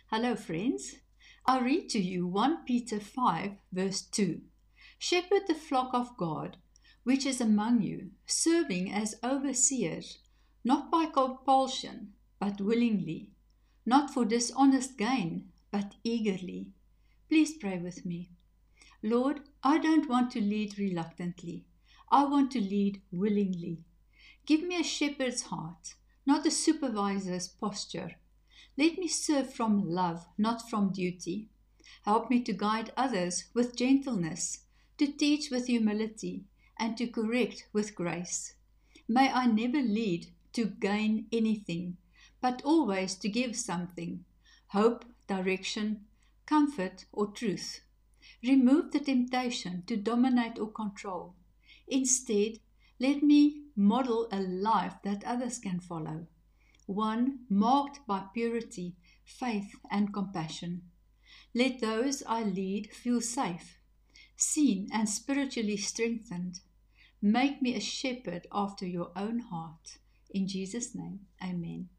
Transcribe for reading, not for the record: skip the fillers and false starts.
Hello, friends. I read to you 1 Peter 5, verse 2. Shepherd the flock of God, which is among you, serving as overseers, not by compulsion, but willingly, not for dishonest gain, but eagerly. Please pray with me. Lord, I don't want to lead reluctantly. I want to lead willingly. Give me a shepherd's heart, not a supervisor's posture. Let me serve from love, not from duty. Help me to guide others with gentleness, to teach with humility, and to correct with grace. May I never lead to gain anything, but always to give something: hope, direction, comfort, or truth. Remove the temptation to dominate or control. Instead, let me model a life that others can follow, one marked by purity, faith, and compassion. Let those I lead feel safe, seen, and spiritually strengthened. Make me a shepherd after your own heart. In Jesus' name, amen.